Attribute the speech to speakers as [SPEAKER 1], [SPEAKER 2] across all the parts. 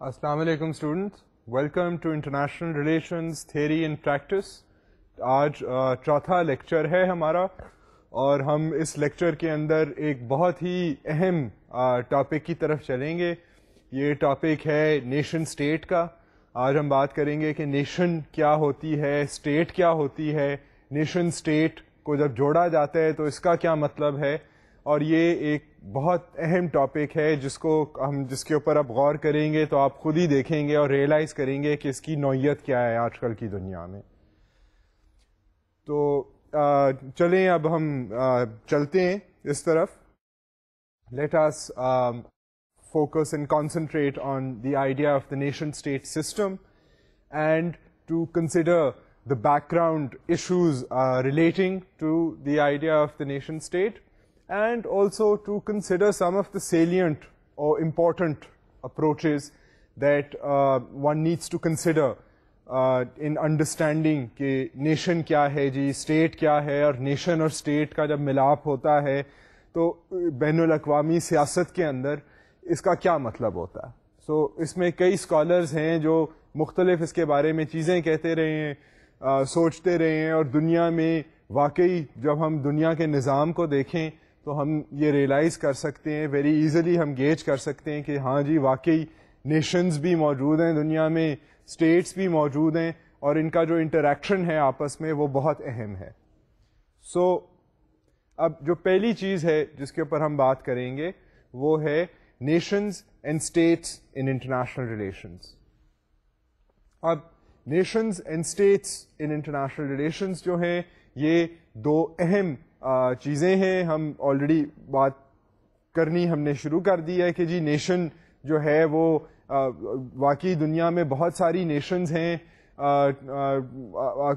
[SPEAKER 1] السلام علیکم students, welcome to international relations theory and practice. آج چوتھا لیکچر ہے ہمارا، اور ہم اس لیکچر کے اندر ایک بہت ہی اہم ٹاپک کی طرف چلیں گے۔ یہ ٹاپک ہے نیشن اسٹیٹ کا۔ آج ہم بات کریں گے کہ نیشن کیا ہوتی ہے، اسٹیٹ کیا ہوتی ہے، نیشن اسٹیٹ کو جب جوڑا جاتا ہے تو اس کا کیا مطلب ہے، اور یہ ایک بہت اہم ٹاپک ہے جس کے اوپر آپ غور کریں گے تو آپ خود ہی دیکھیں گے اور ریئلائز کریں گے کہ اس کی نوعیت کیا ہے آج کل کی دنیا میں۔ تو چلیں اب ہم چلتے ہیں اس طرف۔ Let us focus and concentrate on the idea of the nation state system and to consider the background issues relating to the idea of the nation state, and also to consider some of the salient or important approaches that one needs to consider in understanding کہ nation کیا ہے جی، state کیا ہے، اور nation اور state کا جب ملاپ ہوتا ہے تو بین الاقوامی سیاست کے اندر اس کا کیا مطلب ہوتا ہے۔ سو اس میں کئی اسکالرز ہیں جو مختلف اس کے بارے میں چیزیں کہتے رہے ہیں، سوچتے رہے ہیں، اور دنیا میں واقعی جب ہم دنیا کے نظام کو دیکھیں تو ہم یہ ریئلائز کر سکتے ہیں، ویری ایزیلی ہم گیج کر سکتے ہیں کہ ہاں جی واقعی نیشنز بھی موجود ہیں دنیا میں، اسٹیٹس بھی موجود ہیں، اور ان کا جو انٹریکشن ہے آپس میں وہ بہت اہم ہے۔ سو اب جو پہلی چیز ہے جس کے اوپر ہم بات کریں گے وہ ہے nations and states in international relations. اب nations and states in international relations جو ہیں یہ دو اہم چیزیں ہیں۔ ہم آلریڈی بات کرنی ہم نے شروع کر دی ہے کہ جی نیشن جو ہے وہ واقعی دنیا میں بہت ساری نیشنز ہیں۔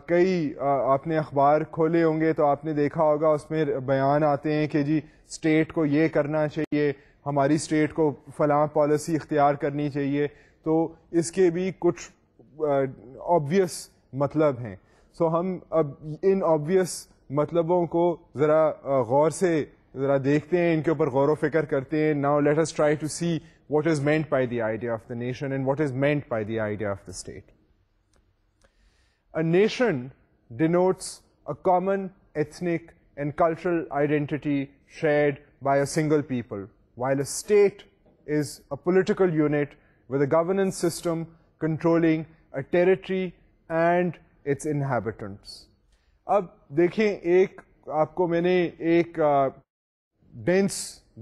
[SPEAKER 1] کئی آپ نے اخبار کھولے ہوں گے تو آپ نے دیکھا ہوگا اس میں بیان آتے ہیں کہ جی اسٹیٹ کو یہ کرنا چاہیے، ہماری اسٹیٹ کو فلاں پالیسی اختیار کرنی چاہیے۔ تو اس کے بھی کچھ آبویس مطلب ہیں۔ سو ہم اب ان آبویس مطلبوں کو ذرا غور سے ذرا دیکھتے ہیں، ان کے اوپر غور و فکر کرتے ہیں۔ Now late us try to see what is meant by the idea of the nation and what is meant by the idea of the state. A nation denotes a common ethnic and cultural identity shared by a single people, while a state is a political unit with a governance system controlling a territory and its inhabitants. اب دیکھیں، ایک آپ کو میں نے ایک Dennis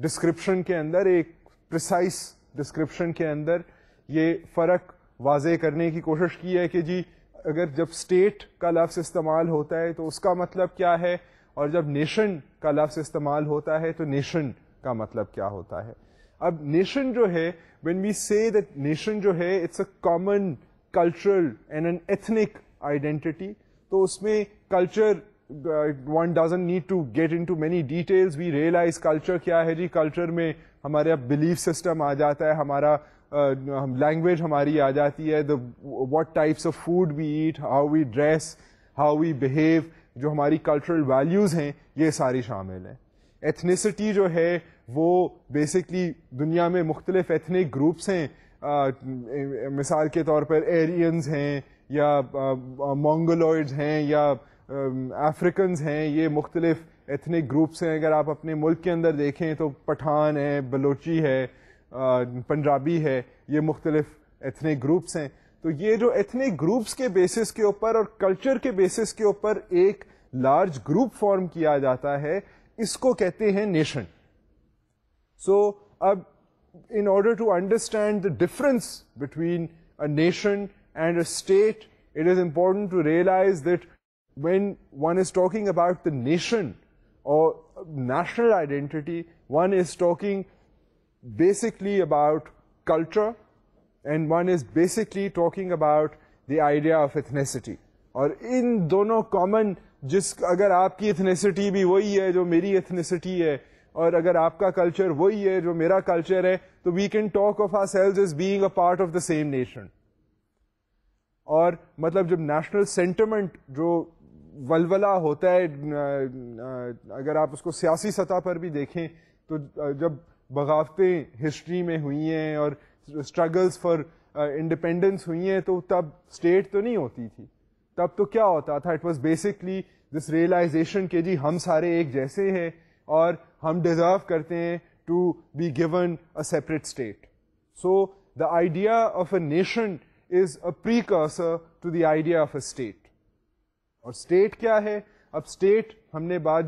[SPEAKER 1] description کے اندر، ایک پریسائز ڈسکرپشن کے اندر یہ فرق واضح کرنے کی کوشش کی ہے کہ جی اگر جب اسٹیٹ کا لفظ استعمال ہوتا ہے تو اس کا مطلب کیا ہے، اور جب نیشن کا لفظ استعمال ہوتا ہے تو نیشن کا مطلب کیا ہوتا ہے۔ اب نیشن جو ہے، when we say that nation جو ہے it's a common cultural and an ethnic identity, تو اس میں culture one doesn't need to get into many details. We realize culture کیا ہے جی، کلچر میں ہمارا بلیف سسٹم آ جاتا ہے، ہمارا لینگویج ہماری آ جاتی ہے، what types of food we eat, how we dress, how we behave، جو ہماری کلچرل ویلیوز ہیں یہ ساری شامل ہیں۔ ایتھنیسٹی جو ہے وہ بیسکلی دنیا میں مختلف ایتھنک گروپس ہیں، مثال کے طور پر ایرینز ہیں، یا مونگولوئڈز ہیں، یا افریکنز ہیں، یہ مختلف ایتھنک گروپس ہیں۔ اگر آپ اپنے ملک کے اندر دیکھیں تو پٹھان ہے، بلوچی ہے، پنجابی ہے، یہ مختلف ایتھنک گروپس ہیں۔ تو یہ جو ایتھنک گروپس کے بیسس کے اوپر اور کلچر کے بیسس کے اوپر ایک لارج گروپ فارم کیا جاتا ہے، اس کو کہتے ہیں نیشن۔ سو اب in order to understand the difference between a nation and a state, it is important to realize that when one is talking about the nation or national identity, one is talking basically about culture, and one is basically talking about the idea of ethnicity. اور ان دونوں common, اگر آپ کی ethnicity بھی وہی ہے جو میری ایتھنیسٹی ہے، اور اگر آپ کا کلچر وہی ہے جو میرا کلچر ہے، تو we can talk of ourselves as being a part of the same nation. اور مطلب جب نیشنل سینٹیمنٹ جو ولولہ ہوتا ہے، اگر آپ اس کو سیاسی سطح پر بھی دیکھیں تو جب بغاوتیں ہسٹری میں ہوئی ہیں اور اسٹرگلز فار انڈیپینڈنس ہوئی ہیں تو تب اسٹیٹ تو نہیں ہوتی تھی. تب تو کیا ہوتا تھا؟ It was basically this realization کہ جی ہم سارے ایک جیسے ہیں اور ہم ڈیزرو کرتے ہیں to be given a separate state. So the idea of a nation is a precursor to the idea of a state. اور اسٹیٹ کیا ہے؟ اب اسٹیٹ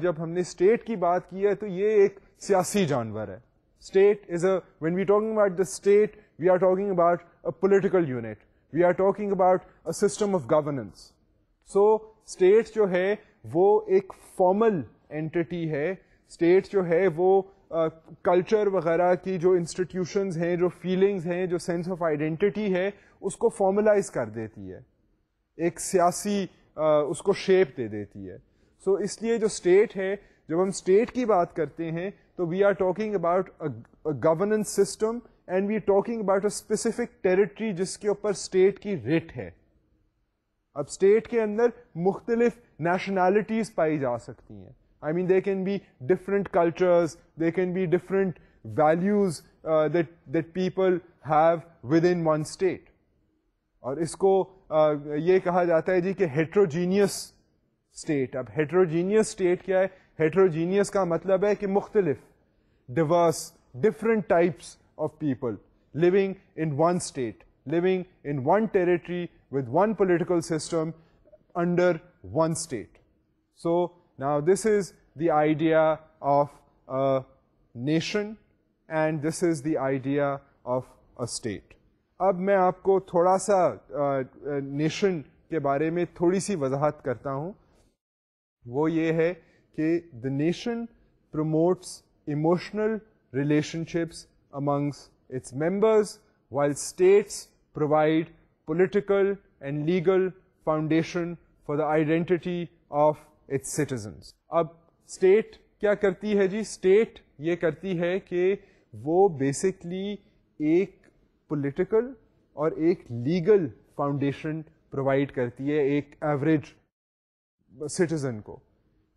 [SPEAKER 1] جب ہم نے اسٹیٹ کی بات کی ہے تو یہ ایک سیاسی جانور ہے. State is a when we talking about the state we are talking about a political unit, we are talking about a system of governance. So state جو ہے وہ ایک فارمل اینٹی ہے. اسٹیٹ جو ہے وہ کلچر وغیرہ کی جو انسٹیٹیوشنز ہیں, جو فیلنگز ہیں, جو سینس آف آئیڈینٹی ہے, اس کو فارملائز کر دیتی ہے, ایک سیاسی اس کو شیپ دے دیتی ہے. سو اس لیے جو اسٹیٹ ہے, جب ہم اسٹیٹ کی بات کرتے ہیں تو we are talking about governance system and we are talking about a specific territory جس کے اوپر اسٹیٹ کی ریٹ ہے. اب اسٹیٹ کے اندر مختلف نیشنلٹیز پائی جا سکتی ہیں. I mean, there can be different cultures, there can be different values that people have within one state. اور اس کو یہ کہا جاتا ہے جی کہ heterogeneous state. اب heterogeneous state کیا ہے؟ heterogeneous کا مطلب ہے کہ مختلف, diverse, different types of people living in one state, living in one territory with one political system under one state. So now this is the idea of a nation and this is the idea of a state. اب میں آپ کو تھوڑا سا nation کے بارے میں تھوڑی سی وضاحت کرتا ہوں. وہ یہ ہے کہ the nation promotes emotional relationships amongst its members while states provide political and legal foundation for the identity of its citizens. اب اسٹیٹ کیا کرتی ہے جی؟ اسٹیٹ یہ کرتی ہے کہ وہ بیسکلی ایک پولیٹیکل اور ایک لیگل فاؤنڈیشن پرووائڈ کرتی ہے ایک ایوریج سٹیزن کو.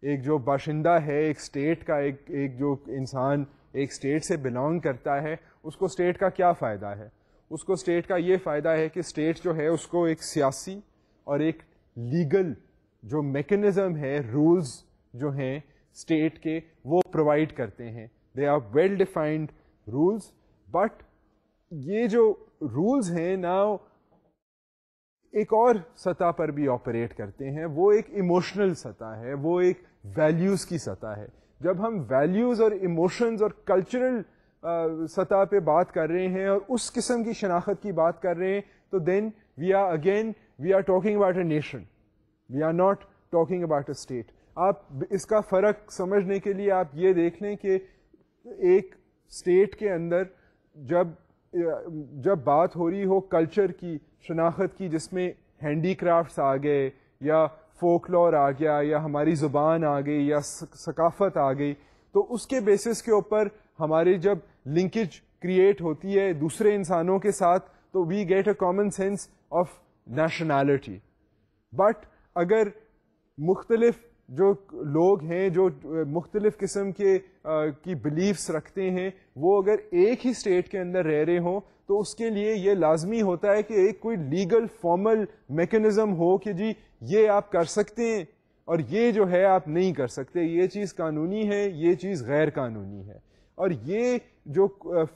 [SPEAKER 1] ایک جو باشندہ ہے ایک اسٹیٹ کا, ایک جو انسان ایک اسٹیٹ سے بلانگ کرتا ہے, اس کو اسٹیٹ کا کیا فائدہ ہے؟ اس کو اسٹیٹ کا یہ فائدہ ہے کہ اسٹیٹ جو ہے اس کو ایک سیاسی اور ایک لیگل جو میکنزم ہے, رولز جو ہیں اسٹیٹ کے, وہ پرووائڈ کرتے ہیں. They are well defined rules, but یہ جو رولز ہیں نا ایک اور سطح پر بھی آپریٹ کرتے ہیں. وہ ایک ایموشنل سطح ہے, وہ ایک ویلیوز کی سطح ہے. جب ہم ویلیوز اور ایموشنز اور کلچرل سطح پہ بات کر رہے ہیں اور اس قسم کی شناخت کی بات کر رہے ہیں تو then we are talking about a nation, we are not talking about a state. آپ اس کا فرق سمجھنے کے لیے آپ یہ دیکھ لیں کہ ایک اسٹیٹ کے اندر جب بات ہو رہی ہو کلچر کی, شناخت کی, جس میں ہینڈی کرافٹس آ گئے یا فولکلور آ گیا یا ہماری زبان آ گئی یا ثقافت آ گئی, تو اس کے بیسس کے اوپر ہماری جب لنکیج کریٹ ہوتی ہے دوسرے انسانوں کے ساتھ تو we get a common sense of nationality. But اگر مختلف جو لوگ ہیں جو مختلف قسم کی بلیفس رکھتے ہیں, وہ اگر ایک ہی اسٹیٹ کے اندر رہ رہے ہوں تو اس کے لیے یہ لازمی ہوتا ہے کہ ایک کوئی لیگل فارمل میکنزم ہو کہ جی یہ آپ کر سکتے ہیں اور یہ جو ہے آپ نہیں کر سکتے, یہ چیز قانونی ہے, یہ چیز غیر قانونی ہے. اور یہ جو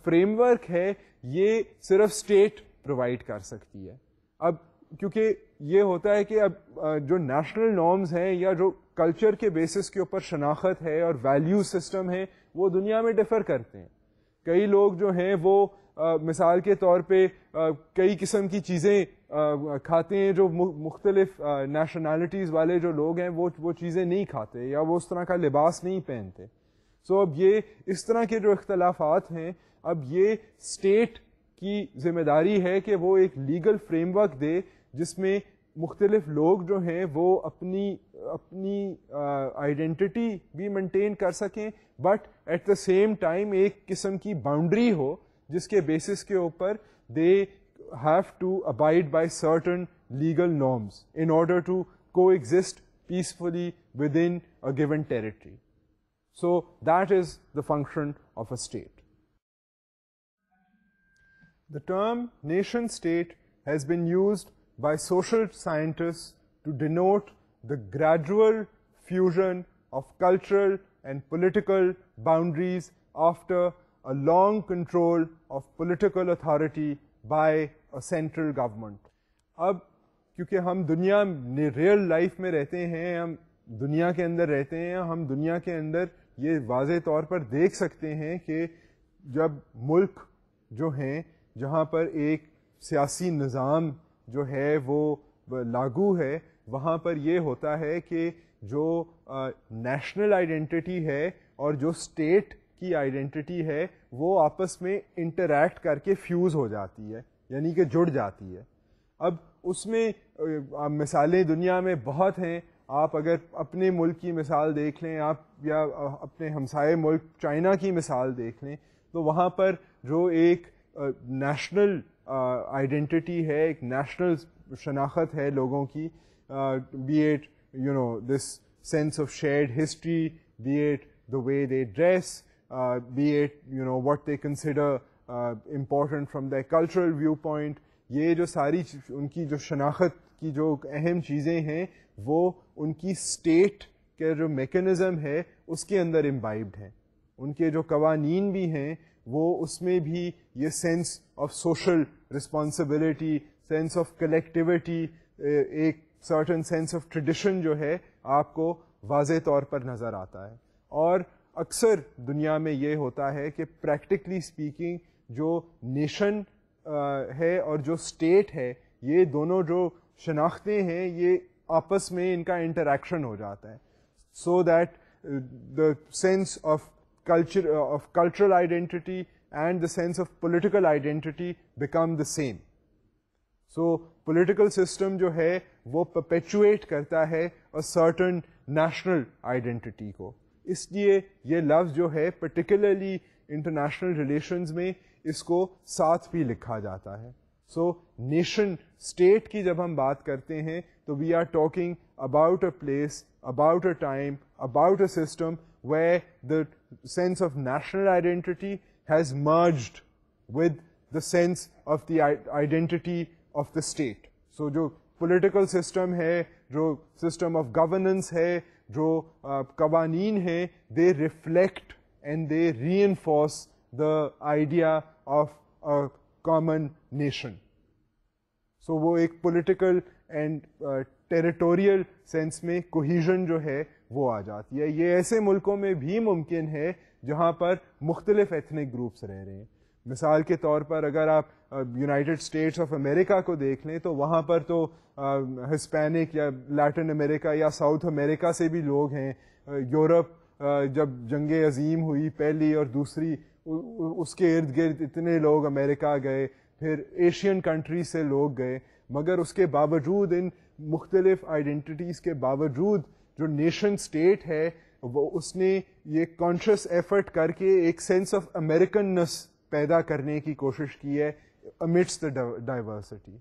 [SPEAKER 1] فریم ورک ہے یہ صرف اسٹیٹ پرووائڈ کر سکتی ہے. اب کیونکہ یہ ہوتا ہے کہ اب جو نیشنل نارمز ہیں یا جو کلچر کے بیسس کے اوپر شناخت ہے اور ویلیو سسٹم ہے وہ دنیا میں ڈفر کرتے ہیں. کئی لوگ جو ہیں وہ مثال کے طور پہ کئی قسم کی چیزیں کھاتے ہیں جو مختلف نیشنلٹیز والے جو لوگ ہیں وہ چیزیں نہیں کھاتے یا وہ اس طرح کا لباس نہیں پہنتے. سو اب یہ اس طرح کے جو اختلافات ہیں, اب یہ اسٹیٹ کی ذمہ داری ہے کہ وہ ایک لیگل فریم ورک دے جس میں مختلف لوگ جو ہیں وہ اپنی آئیڈینٹی بھی مینٹین کر سکیں, but at the same time ایک قسم کی باؤنڈری ہو جس کے بیسس کے اوپر they have to abide by certain legal norms in order to coexist peacefully with in a given territory. So that is the function of a state. The term nation state has been used by social scientists to denote the gradual fusion of cultural and political boundaries after a long control of political authority by a central government. اب کیونکہ ہم دنیا real life میں رہتے ہیں, ہم دنیا کے اندر رہتے ہیں, ہم دنیا کے اندر یہ واضح طور پر دیکھ سکتے ہیں کہ جب ملک جو ہیں جہاں پر ایک سیاسی نظام جو ہے وہ لاگو ہے, وہاں پر یہ ہوتا ہے کہ جو نیشنل آئیڈینٹی ہے اور جو اسٹیٹ کی آئیڈینٹی ہے وہ آپس میں انٹریکٹ کر کے فیوز ہو جاتی ہے, یعنی کہ جڑ جاتی ہے. اب اس میں مثالیں دنیا میں بہت ہیں. آپ اگر اپنے ملک کی مثال دیکھ لیں, آپ یا اپنے ہمسائے ملک چائنا کی مثال دیکھ لیں, تو وہاں پر جو ایک نیشنل آئیڈینٹی ہے, ایک نیشنل شناخت ہے لوگوں کی, be at this sense of shared history, be it the way they dress, be it what they consider important from their cultural viewpoint. یہ جو ساری ان کی جو شناخت کی جو اہم چیزیں ہیں وہ ان کی اسٹیٹ کے جو میکینزم ہے اس کے اندر امبائبڈ ہیں. ان کے جو قوانین بھی ہیں وہ اس میں بھی یہ sense of social responsibility, sense of collectivity, ایک سرٹن سینس آف ٹریڈیشن جو ہے آپ کو واضح طور پر نظر آتا ہے. اور اکثر دنیا میں یہ ہوتا ہے کہ پریکٹیکلی اسپیکنگ جو نیشن ہے اور جو اسٹیٹ ہے, یہ دونوں جو شناختیں ہیں یہ آپس میں ان کا انٹریکشن ہو جاتا ہے, so that the sense of cultural identity and the sense of political identity become the same. So political system جو ہے وہ پرپیچویٹ کرتا ہے اے سرٹن نیشنل آئیڈینٹی کو. اس لیے یہ لفظ جو ہے پرٹیکولرلی انٹرنیشنل ریلیشنز میں اس کو ساتھ بھی لکھا جاتا ہے. سو نیشن اسٹیٹ کی جب ہم بات کرتے ہیں تو we are talking about a place, about a time, about a system where the sense of national identity has merged with the sense of the identity of the state. So جو political system ہے, جو system of governance ہے, جو قوانین ہیں, they reflect and they reinforce the idea of a common nation. So وہ ایک political and territorial sense میں کوہیژن جو ہے وہ آ جاتی ہے. یہ ایسے ملکوں میں بھی ممکن ہے جہاں پر مختلف ایتھنک گروپس رہ رہے ہیں. مثال کے طور پر اگر آپ یونائٹڈ اسٹیٹس آف امریکہ کو دیکھ لیں تو وہاں پر تو ہسپینک یا لیٹن امریکہ یا ساؤتھ امریکہ سے بھی لوگ ہیں. یورپ جب جنگ عظیم ہوئی پہلی اور دوسری, اس کے ارد گرد اتنے لوگ امریکہ گئے, پھر ایشین کنٹریز سے لوگ گئے, مگر اس کے باوجود ان مختلف آئیڈینٹیز کے باوجود جو نیشن اسٹیٹ ہے وہ اس نے یہ کانشیس ایفرٹ کر کے ایک سینس آف امریکننس پیدا کرنے کی کوشش کی ہے amidst the diversity.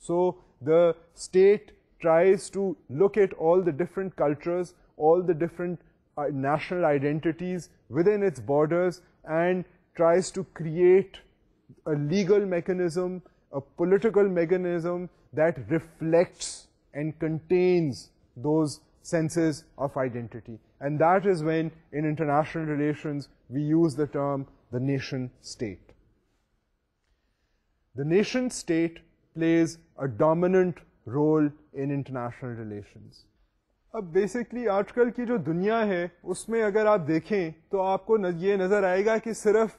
[SPEAKER 1] So the state tries to look at all the different cultures, all the different national identities within its borders and tries to create a legal mechanism, a political mechanism that reflects and contains those senses of identity. And that is when in international relations we use the term the nation state. The nation state plays a dominant role in international relations. اب basically آج کل کی جو دنیا ہے اس میں اگر آپ دیکھیں تو آپ کو یہ نظر آئے گا کہ صرف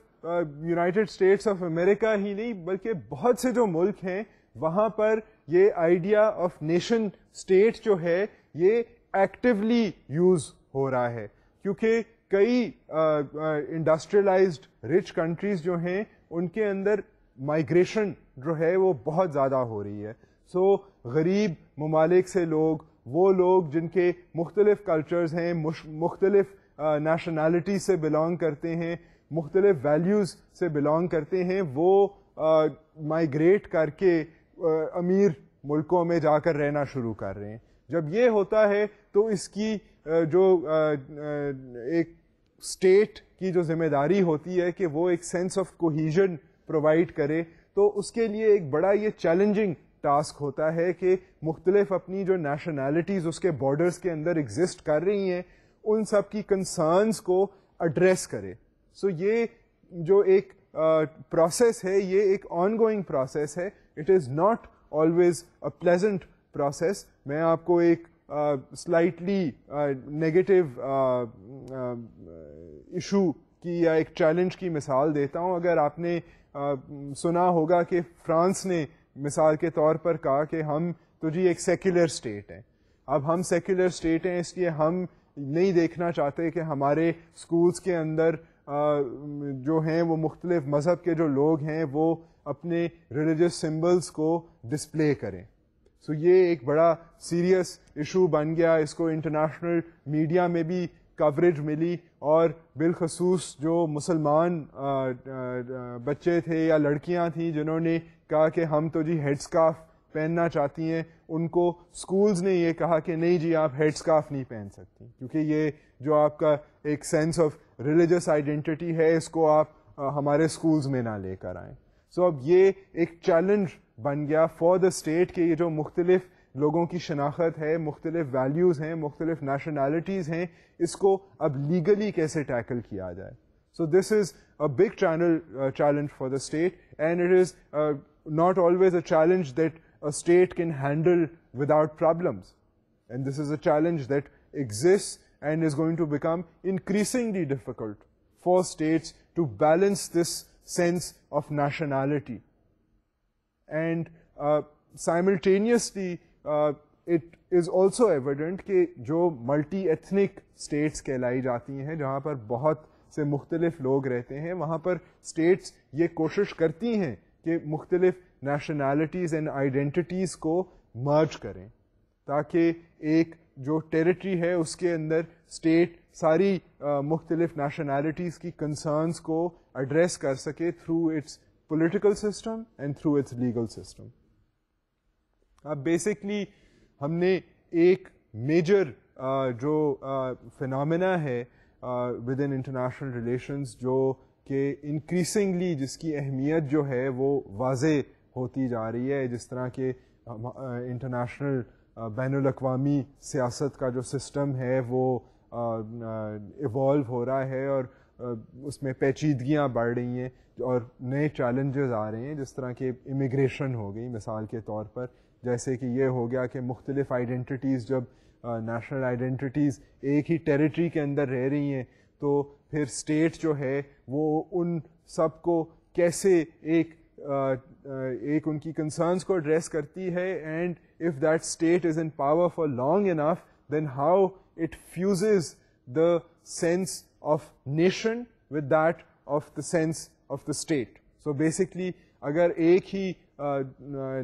[SPEAKER 1] یونائٹڈ اسٹیٹس آف امریکہ ہی نہیں بلکہ بہت سے جو ملک ہیں وہاں پر یہ آئیڈیا آف نیشن اسٹیٹ جو ہے یہ ایکٹیولی یوز ہو رہا ہے, کیونکہ کئی انڈسٹریلائزڈ رچ کنٹریز جو ہیں ان کے اندر مائگریشن جو ہے وہ بہت زیادہ ہو رہی ہے. سو غریب ممالک سے لوگ, وہ لوگ جن کے مختلف کلچرز ہیں, مختلف نیشنلٹی سے بلانگ کرتے ہیں, مختلف ویلیوز سے بلانگ کرتے ہیں, وہ مائگریٹ کر کے امیر ملکوں میں جا کر رہنا شروع کر رہے ہیں. جب یہ ہوتا ہے تو اس کی جو ایک اسٹیٹ کی جو ذمہ داری ہوتی ہے کہ وہ ایک سینس آف کوہیژن پرووائڈ کرے تو اس کے لیے ایک بڑا یہ چیلنجنگ ٹاسک ہوتا ہے کہ مختلف اپنی جو نیشنلٹیز اس کے بارڈرز کے اندر ایگزسٹ کر رہی ہیں ان سب کی کنسرنس کو ایڈریس کرے. سو یہ جو ایک پروسیس ہے یہ ایک آن گوئنگ پروسیس ہے. It is not always a pleasant process. میں آپ کو ایک سلائٹلی نیگیٹو ایشو کی یا ایک چیلنج کی مثال دیتا ہوں. اگر آپ نے سنا ہوگا کہ فرانس نے مثال کے طور پر کہا کہ ہم تو جی ایک سیکولر اسٹیٹ ہیں. اب ہم سیکولر اسٹیٹ ہیں اس لیے ہم نہیں دیکھنا چاہتے کہ ہمارے اسکولس کے اندر جو ہیں وہ مختلف مذہب کے جو لوگ ہیں وہ اپنے ریلیجس سمبلس کو ڈسپلے کریں. سو یہ ایک بڑا سیریس ایشو بن گیا. اس کو انٹرنیشنل میڈیا میں بھی کوریج ملی اور بالخصوص جو مسلمان بچے تھے یا لڑکیاں تھیں جنہوں نے کہا کہ ہم تو جی ہیڈ اسکارف پہننا چاہتی ہیں, ان کو اسکولز نے یہ کہا کہ نہیں جی آپ ہیڈ اسکارف نہیں پہن سکتی کیونکہ یہ جو آپ کا ایک سینس آف ریلیجس آئیڈینٹی ہے اس کو آپ ہمارے اسکولز میں نہ لے کر آئیں. سو اب یہ ایک چیلنج بن گیا فار دا اسٹیٹ کہ یہ جو مختلف لوگوں کی شناخت ہے, مختلف ویلیوز ہیں, مختلف نیشنلٹیز ہیں, اس کو اب لیگلی کیسے ٹیکل کیا جائے. So this is a big challenge for the state and it is not always a challenge that a state can handle without problems. And this is a challenge that exists and is going to become increasingly difficult for states to balance this sense of nationality. And simultaneously, it is also evident کہ جو multi ethnic status کہلائی جاتی ہیں جہاں پر بہت سے مختلف لوگ رہتے ہیں, وہاں پر اسٹیٹس یہ کوشش کرتی ہیں کہ مختلف نیشنلٹیز اینڈ آئیڈینٹیز کو مرج کریں تاکہ ایک جو ٹیریٹری ہے اس کے اندر اسٹیٹ ساری مختلف نیشنلٹیز کی کنسرنس کو ایڈریس کر سکے through its political system and through its legal system. اب بیسکلی ہم نے ایک میجر جو فینامنا ہے ود ان انٹرنیشنل ریلیشنز جو کہ انکریزنگلی جس کی اہمیت جو ہے وہ واضح ہوتی جا رہی ہے, جس طرح کہ انٹرنیشنل بین الاقوامی سیاست کا جو سسٹم ہے وہ ایوالو ہو رہا ہے اور اس میں پیچیدگیاں بڑھ رہی ہیں اور نئے چیلنجز آ رہے ہیں, جس طرح کہ امیگریشن ہو گئی مثال کے طور پر. جیسے کہ یہ ہو گیا کہ مختلف آئیڈینٹیز جب نیشنل آئیڈینٹیز ایک ہی ٹیریٹری کے اندر رہ رہی ہیں تو پھر اسٹیٹ جو ہے وہ ان سب کو کیسے ایک ان کی کنسرنس کو ایڈریس کرتی ہے, and if that state is in power for long enough then how it fuses the sense of nation with that of the sense of the state. So basically اگر ایک ہی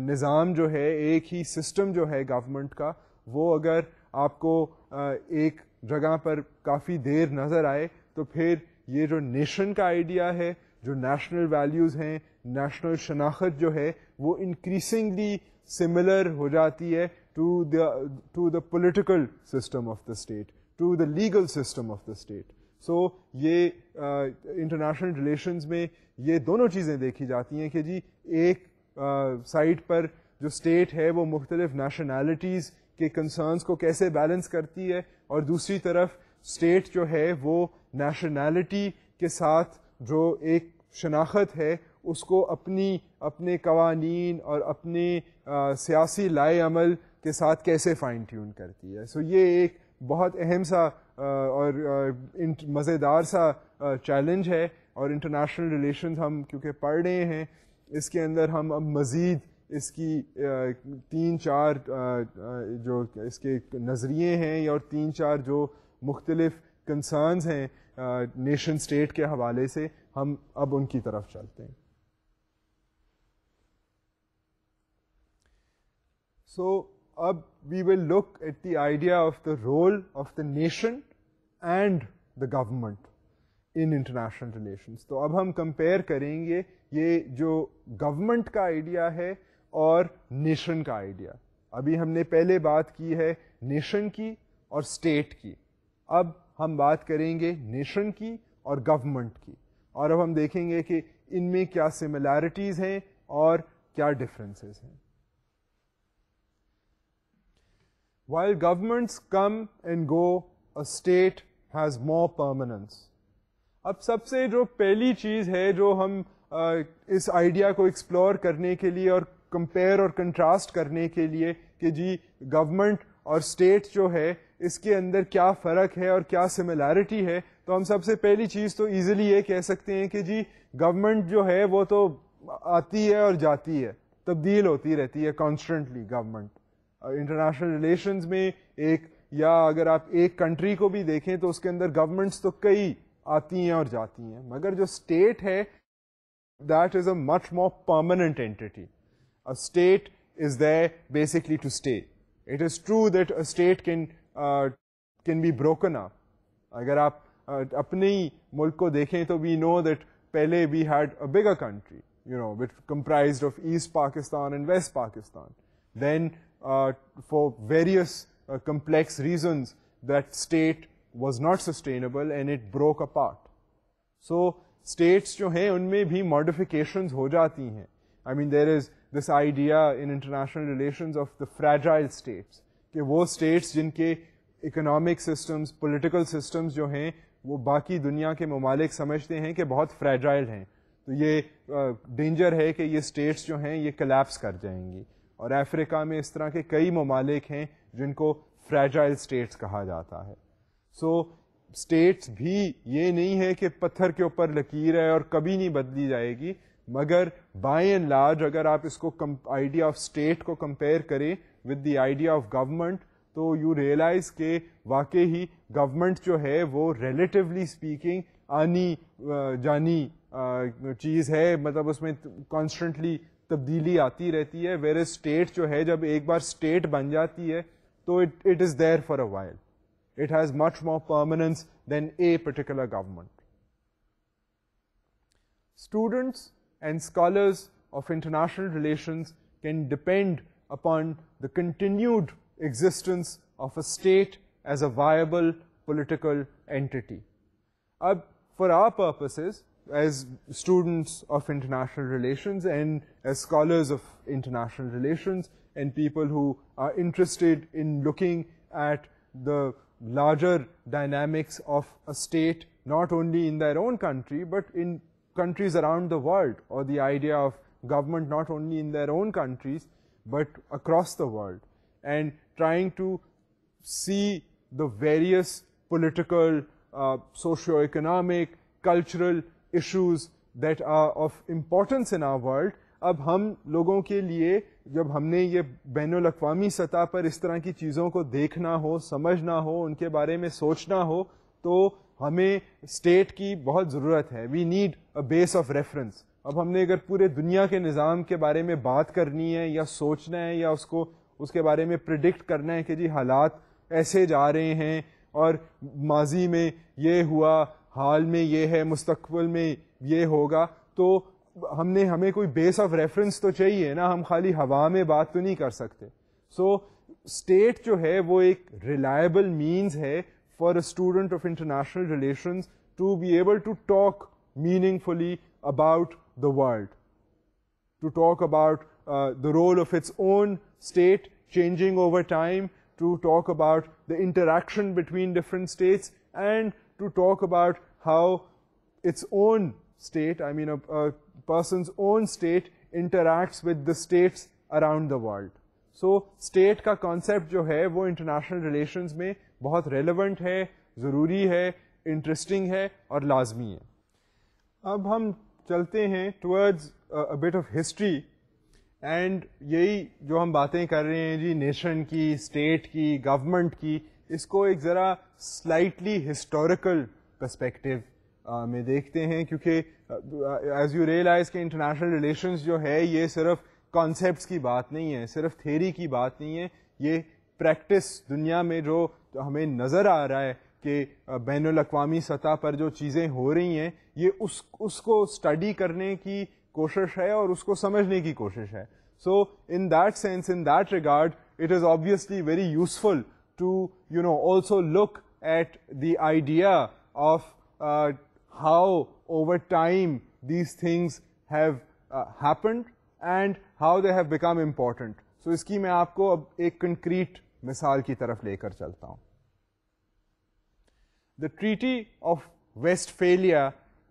[SPEAKER 1] نظام جو ہے, ایک ہی سسٹم جو ہے گورنمنٹ کا, وہ اگر آپ کو ایک جگہ پر کافی دیر نظر آئے تو پھر یہ جو نیشن کا آئیڈیا ہے, جو نیشنل ویلیوز ہیں, نیشنل شناخت جو ہے وہ انکریزنگلی سملر ہو جاتی ہے to the political system of the state, to the legal system of the state. So یہ انٹرنیشنل ریلیشنز میں یہ دونوں چیزیں دیکھی جاتی ہیں کہ جی ایک سائڈ پر جو اسٹیٹ ہے وہ مختلف نیشنلٹیز کے کنسرنس کو کیسے بیلنس کرتی ہے, اور دوسری طرف اسٹیٹ جو ہے وہ نیشنلٹی کے ساتھ جو ایک شناخت ہے اس کو اپنے قوانین اور اپنے سیاسی لائے عمل کے ساتھ کیسے فائن ٹیون کرتی ہے. سو یہ ایک بہت اہم سا اور مزیدار سا چیلنج ہے, اور انٹرنیشنل ریلیشنز ہم کیونکہ پڑھ رہے ہیں اس کے اندر ہم اب مزید اس کی 3-4 جو اس کے نظریے ہیں اور 3-4 جو مختلف کنسرنز ہیں نیشن اسٹیٹ کے حوالے سے, ہم اب ان کی طرف چلتے ہیں. سو اب we will look at the idea of the role of the nation and the government in international relations. تو اب ہم کمپیئر کریں گے یہ جو گورنمنٹ کا آئیڈیا ہے اور نیشن کا آئیڈیا. ابھی ہم نے پہلے بات کی ہے نیشن کی اور اسٹیٹ کی, اب ہم بات کریں گے نیشن کی اور گورنمنٹ کی, اور اب ہم دیکھیں گے کہ ان میں کیا سملیرٹیز ہیں اور کیا ڈفرینسز ہیں. While governments come and go, a state has more permanence. اب سب سے جو پہلی چیز ہے جو ہم اس آئیڈیا کو ایکسپلور کرنے کے لیے اور کمپیئر اور کنٹراسٹ کرنے کے لیے کہ جی گورنمنٹ اور اسٹیٹ جو ہے اس کے اندر کیا فرق ہے اور کیا سملیرٹی ہے، تو ہم سب سے پہلی چیز تو ایزیلی یہ کہہ سکتے ہیں کہ جی گورنمنٹ جو ہے وہ تو آتی ہے اور جاتی ہے، تبدیل ہوتی رہتی ہے کانسٹنٹلی. گورنمنٹ انٹرنیشنل ریلیشنز میں ایک، یا اگر آپ ایک کنٹری کو بھی دیکھیں تو اس کے اندر گورنمنٹس تو کئی آتی ہیں اور جاتی ہیں، مگر جو اسٹیٹ ہے that is a much more permanent entity. A state is there basically to stay. It is true that a state can be broken up. اگر آپ اپنے ملک کو دیکھیں تو we know that پہلے we had a bigger country, which comprised of East Pakistan and West Pakistan. Then for various complex reasons that state was not sustainable and it broke apart. So states جو ہیں ان میں بھی modifications ہو جاتی ہیں. I mean there is this idea in international relations of the fragile states, کہ وہ اسٹیٹس جن کے اکنامک سسٹمز، پولیٹیکل سسٹمز جو ہیں وہ باقی دنیا کے ممالک سمجھتے ہیں کہ بہت فریجائل ہیں، تو یہ ڈینجر ہے کہ یہ اسٹیٹس جو ہیں یہ کلیپس کر جائیں گی. اور افریقہ میں اس طرح کے کئی ممالک ہیں جن کو فریجائل اسٹیٹس کہا جاتا ہے. سو اسٹیٹس بھی یہ نہیں ہے کہ پتھر کے اوپر لکیر ہے اور کبھی نہیں بدلی جائے گی، مگر بائی اینڈ لارج اگر آپ اس کو آئیڈیا آف اسٹیٹ کو کمپیئر کریں with the idea of government تو یو ریئلائز کہ واقعی ہی گورنمنٹ جو ہے وہ ریلیٹیولی اسپیکنگ آنی جانی چیز ہے، مطلب اس میں کانسٹنٹلی تبدیلی آتی رہتی ہے. ویئر اسٹیٹ جو ہے جب ایک بار اسٹیٹ بن جاتی ہے تو it is there for a while. It has much more permanence than a particular government. Students and scholars of international relations can depend upon the continued existence of a state as a viable political entity. For our purposes, as students of international relations and as scholars of international relations and people who are interested in looking at the larger dynamics of a state, not only in their own country but in countries around the world, or the idea of government not only in their own countries but across the world, and trying to see the various political, socio-economic, cultural issues that are of importance in our world. اب ہم لوگوں کے لیے جب ہم نے یہ بین الاقوامی سطح پر اس طرح کی چیزوں کو دیکھنا ہو، سمجھنا ہو، ان کے بارے میں سوچنا ہو، تو ہمیں اسٹیٹ کی بہت ضرورت ہے. We need a base of reference. اب ہم نے اگر پورے دنیا کے نظام کے بارے میں بات کرنی ہے یا سوچنا ہے یا اس کے بارے میں پریڈکٹ کرنا ہے کہ جی حالات ایسے جا رہے ہیں اور ماضی میں یہ ہوا، حال میں یہ ہے، مستقبل میں یہ ہوگا، تو ہمیں کوئی بیس آف ریفرنس تو چاہیے نا. ہم خالی ہوا میں بات تو نہیں کر سکتے. سو اسٹیٹ جو ہے وہ ایک ریلائبل مینز ہے for a student of international relations to be able to talk meaningfully about the world, to talk about the role of its own state changing over time, to talk about the interaction between different states, and to talk about how its own state, I mean a person's own state interacts with the states around the world. So state کا concept جو ہے وہ international relations میں بہت relevant ہے, ضروری ہے, interesting ہے اور لازمی ہے. اب ہم چلتے ہیں towards a bit of history, and یہی جو ہم باتیں کر رہے ہیں جی نیشن کی, اسٹیٹ کی, گورنمنٹ کی, اس کو ایک ذرا سلائٹلی ہسٹوریکل پرسپیکٹو میں دیکھتے ہیں, کیونکہ ایز یو ریئلائز کہ انٹرنیشنل ریلیشنز جو ہے یہ صرف کانسیپٹس کی بات نہیں ہے, صرف تھیری کی بات نہیں ہے, یہ پریکٹس دنیا میں جو ہمیں نظر آ رہا ہے کہ بین الاقوامی سطح پر جو چیزیں ہو رہی ہیں یہ اس کو اسٹڈی کرنے کی کوشش ہے اور اس کو سمجھنے کی کوشش ہے. So in that sense, in that regard, it is obviously very useful to also look at the idea of how over time these things have happened, and how they have become important. So اس کی میں آپ کو اب ایک concrete مثال کی طرف لے کر چلتا ہوں. The Treaty of Westphalia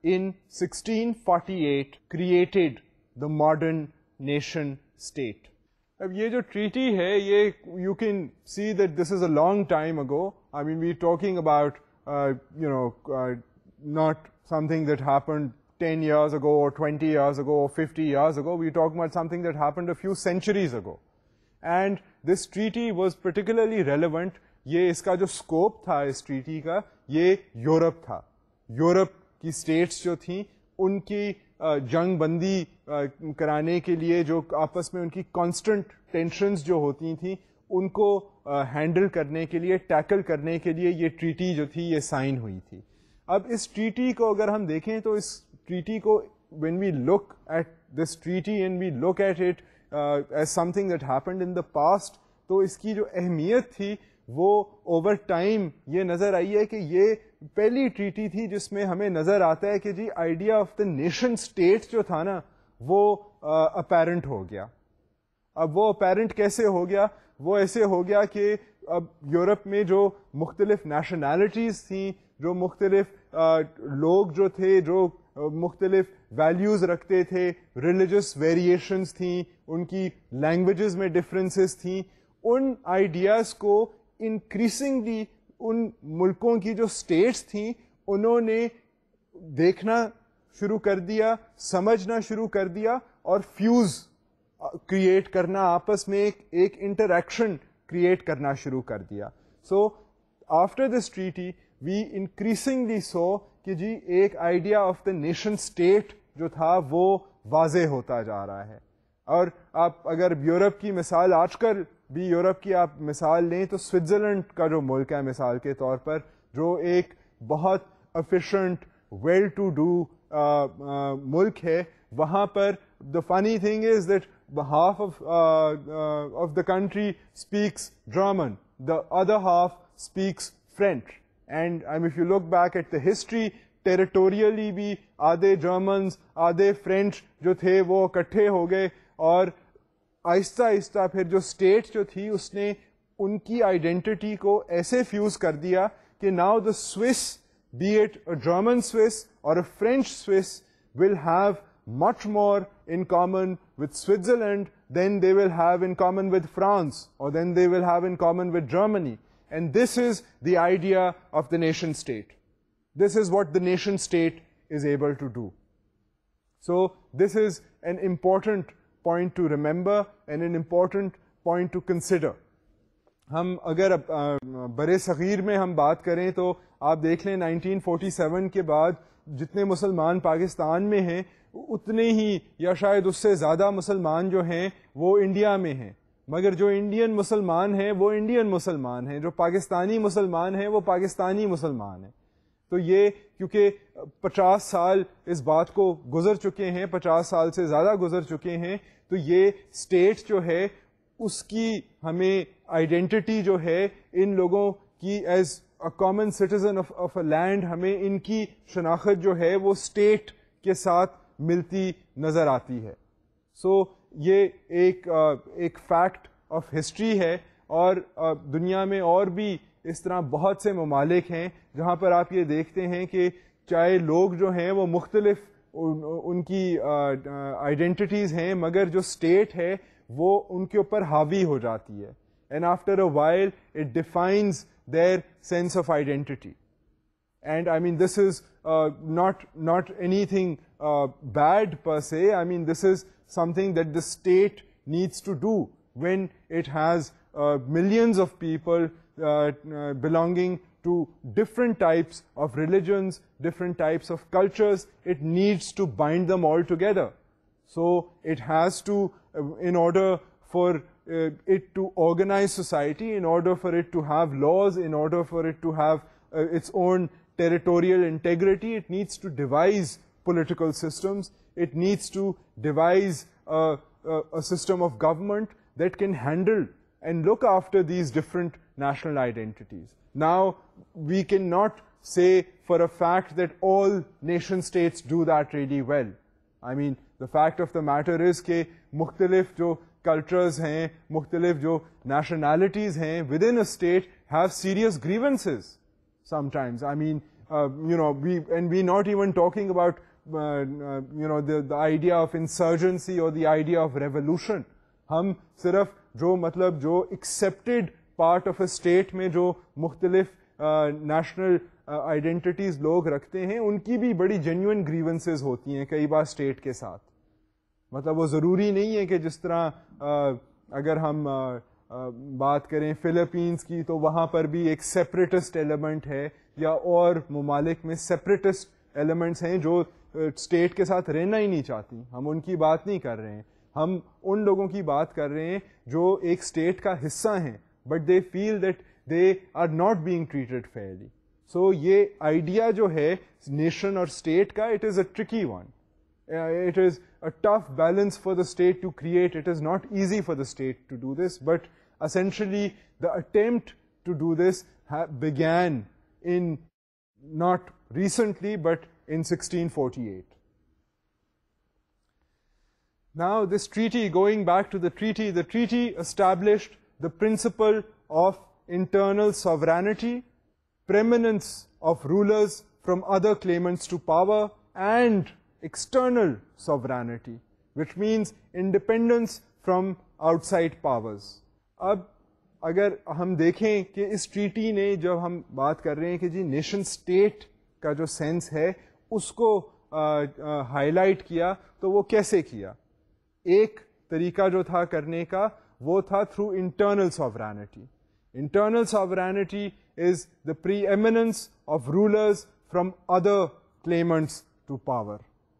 [SPEAKER 1] in 1648 created the modern nation state. اب یہ جو ٹریٹی ہے یہ you can see that this is a long time ago. I mean we talking about not something that happened 10 years ago or 20 years ago or 50 years ago. We're talking about something that happened a few centuries ago. And this treaty was particularly relevant. یہ اس کا جو scope تھا اس treaty کا یہ Europe تھا. Europe کی states جو تھیں ان کی جنگ بندی کرانے کے لیے جو آپس میں ان کی constant tensions جو ہوتی تھیں ان کو ہینڈل کرنے کے لیے ٹیکل کرنے کے لیے یہ ٹریٹی جو تھی یہ سائن ہوئی تھی. اب اس ٹریٹی کو اگر ہم دیکھیں تو اس ٹریٹی کو when we look at this treaty and we look at it as something that happened in the past, تو اس کی جو اہمیت تھی وہ اوور ٹائم یہ نظر آئی ہے کہ یہ پہلی ٹریٹی تھی جس میں ہمیں نظر آتا ہے کہ جی idea of the nation state جو تھا نا وہ اپیرنٹ ہو گیا. اب وہ اپیرنٹ کیسے ہو گیا؟ وہ ایسے ہو گیا کہ اب یورپ میں جو مختلف نیشنلٹیز تھیں، جو مختلف لوگ جو تھے جو مختلف ویلیوز رکھتے تھے، ریلیجس ویریشنز تھیں، ان کی لینگویجز میں ڈفرینسز تھیں، ان آئیڈیاز کو انکریزنگلی ان ملکوں کی جو اسٹیٹس تھیں انہوں نے دیکھنا شروع کر دیا، سمجھنا شروع کر دیا اور فیوز کریٹ کرنا، آپس میں ایک انٹریکشن کریٹ کرنا شروع کر دیا. So after this treaty we increasingly saw کہ جی ایک idea of the nation state جو تھا وہ واضح ہوتا جا رہا ہے. اور آپ اگر یورپ کی مثال آج کل بھی یورپ کی آپ مثال لیں تو سوئٹزرلینڈ کا جو ملک ہے مثال کے طور پر، جو ایک بہت افیشینٹ ویل ٹو ڈو ملک ہے، وہاں پر the funny thing is that half of the country speaks German, the other half speaks French. And if you look back at the history, territorially بھی آدھے جرمنز آدھے فرینچ جو تھے وہ اکٹھے ہو گئے، اور آہستہ آہستہ پھر جو اسٹیٹ جو تھی اس نے ان کی آئیڈینٹی کو ایسے فیوز کر دیا کہ now the Swiss, be it a German Swiss or a French Swiss, will have much more in common with Switzerland than they will have in common with France, or than they will have in common with Germany. And this is the idea of the nation state. This is what the nation state is able to do. So this is an important point to remember and an important point to consider. ہم اگر برِ صغیر میں ہم بات کریں تو آپ دیکھ لیں 1947 کے بعد جتنے مسلمان پاکستان میں ہیں اتنے ہی یا شاید اس سے زیادہ مسلمان جو ہیں وہ انڈیا میں ہیں، مگر جو انڈین مسلمان ہیں وہ انڈین مسلمان ہیں، جو پاکستانی مسلمان ہیں وہ پاکستانی مسلمان ہیں. تو یہ کیونکہ 50 سال اس بات کو گزر چکے ہیں، 50 سال سے زیادہ گزر چکے ہیں، تو یہ اسٹیٹ جو ہے اس کی ہمیں آئیڈینٹی جو ہے ان لوگوں کی as a common citizen of a land, ہمیں ان کی شناخت جو ہے وہ اسٹیٹ کے ساتھ ملتی نظر آتی ہے. سو یہ ایک فیکٹ آف ہسٹری ہے، اور دنیا میں اور بھی اس طرح بہت سے ممالک ہیں جہاں پر آپ یہ دیکھتے ہیں کہ چاہے لوگ جو ہیں وہ مختلف ان کی آئیڈینٹیز ہیں، مگر جو اسٹیٹ ہے وہ ان کے اوپر حاوی ہو جاتی ہے. And after a while it defines their sense of identity. And I mean this is not anything bad per se. I mean this is something that the state needs to do when it has millions of people belonging to different types of religions, different types of cultures. It needs to bind them all together. So it has to, in order for it to organize society, in order for it to have laws, in order for it to have its own territorial integrity, it needs to devise political systems. It needs to devise a system of government that can handle and look after these different national identities. Now, we cannot say for a fact that all nation states do that really well. I mean, the fact of the matter is کہ مختلف جو cultures ہیں, مختلف جو nationalities ہیں within a state have serious grievances sometimes. I mean, we're not even talking about the idea of insurgency or the idea of revolution. ہم صرف جو accepted part of a state میں جو مختلف national identities لوگ رکھتے ہیں, ان کی بھی بڑی genuine grievances ہوتی ہیں کئی بار state کے ساتھ. مطلب وہ ضروری نہیں ہے کہ جس طرح اگر ہم بات کریں فلپینز کی تو وہاں پر بھی ایک سیپریٹسٹ ایلیمنٹ ہے, یا اور ممالک میں سیپریٹسٹ ایلیمنٹس ہیں جو اسٹیٹ کے ساتھ رہنا ہی نہیں چاہتی. ہم ان کی بات نہیں کر رہے ہیں, ہم ان لوگوں کی بات کر رہے ہیں جو ایک اسٹیٹ کا حصہ ہیں but they feel that they are not being treated fairly. So یہ آئیڈیا جو ہے نیشن اور اسٹیٹ کا, it is a tricky one. It is a tough balance for the state to create. It is not easy for the state to do this, but essentially the attempt to do this began in not recently but in 1648. Now this treaty, going back to the treaty established the principle of internal sovereignty, preeminence of rulers from other claimants to power, and external sovereignty, which means independence from outside powers. اب اگر ہم دیکھیں کہ اس treaty نے, جب ہم بات کر رہے ہیں کہ جی نیشن اسٹیٹ کا جو سینس ہے اس کو ہائی لائٹ کیا, تو وہ کیسے کیا؟ ایک طریقہ جو تھا کرنے کا وہ تھا through internal sovereignty. Internal sovereignty is the preeminence of rulers from other claimants to power.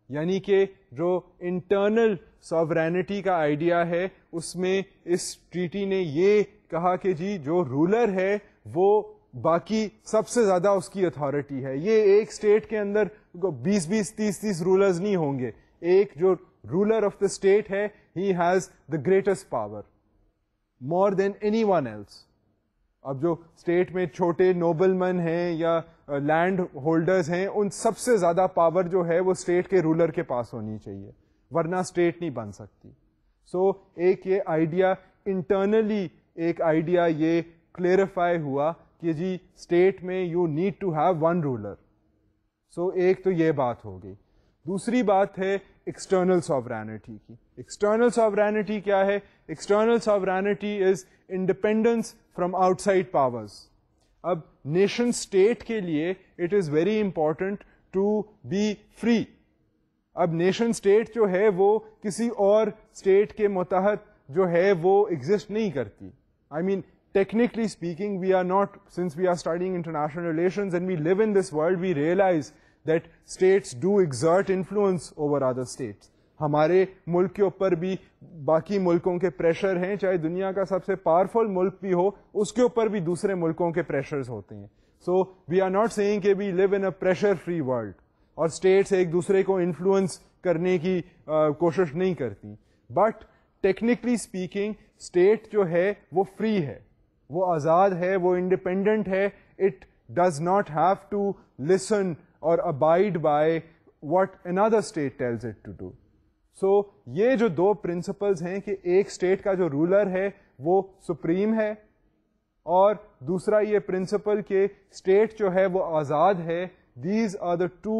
[SPEAKER 1] یعنی کہ جو انٹرنل ساورینٹی کا آئیڈیا ہے اس میں اس ٹریٹی نے یہ کہا کہ جی جو رولر ہے وہ باقی سب سے زیادہ اس کی اتھارٹی ہے. یہ ایک اسٹیٹ کے اندر 20-30 رولرز نہیں ہوں گے. ایک جو رولر آف دا اسٹیٹ ہے, he has the greatest power more than any one else. اب جو اسٹیٹ میں چھوٹے نوبل مین ہیں یا لینڈ ہولڈرز ہیں, ان سب سے زیادہ پاور جو ہے وہ اسٹیٹ کے رولر کے پاس ہونی چاہیے, ورنہ اسٹیٹ نہیں بن سکتی. سو ایک یہ آئیڈیا انٹرنلی, ایک آئیڈیا یہ کلیئرفائی ہوا کہ جی اسٹیٹ میں you need to have one ruler. So ایک تو یہ بات ہو گئی. دوسری بات ہے ایکسٹرنل ساورینٹی کی. ایکسٹرنل ساورینٹی کیا ہے؟ External sovereignty is independence from outside powers. اب نیشن اسٹیٹ کے لیے it is very important to be free. اب نیشن اسٹیٹ جو ہے وہ کسی اور اسٹیٹ کے متحد جو ہے وہ ایگزسٹ نہیں کرتی. آئی مین technically speaking, we are not, since we are studying international relations and we live in this world, we realize that states do exert influence over other states. ہمارے ملک کے اوپر بھی باقی ملکوں کے پریشر ہیں, چاہے دنیا کا سب سے پاورفل ملک بھی ہو, اس کے اوپر بھی دوسرے ملکوں کے پریشرز ہوتے ہیں. سو وی آر ناٹ سیئنگ کہ وی لیو ان اے پریشر فری ورلڈ, اور اسٹیٹس ایک دوسرے کو انفلوئنس کرنے کی کوشش نہیں کرتی. بٹ ٹیکنیکلی اسپیکنگ اسٹیٹ جو ہے وہ فری ہے, وہ آزاد ہے, وہ انڈیپینڈنٹ ہے. It does not have to listen or abide by what another state tells it to do. So یہ جو دو پرنسپلز ہیں کہ ایک اسٹیٹ کا جو رولر ہے وہ سپریم ہے, اور دوسرا یہ پرنسپل کہ اسٹیٹ جو ہے وہ آزاد ہے. These are the two,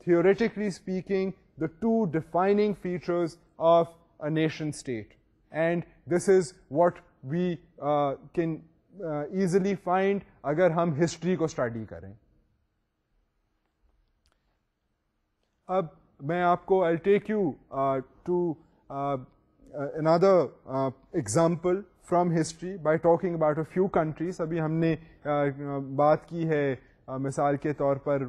[SPEAKER 1] theoretically speaking, the two defining features of a nation state. And this is what we can easily find اگر ہم ہسٹری کو اسٹڈی کریں. اب میں آپ کو I'll take you to another example from history by talking about a few countries. ابھی ہم نے بات کی ہے مثال کے طور پر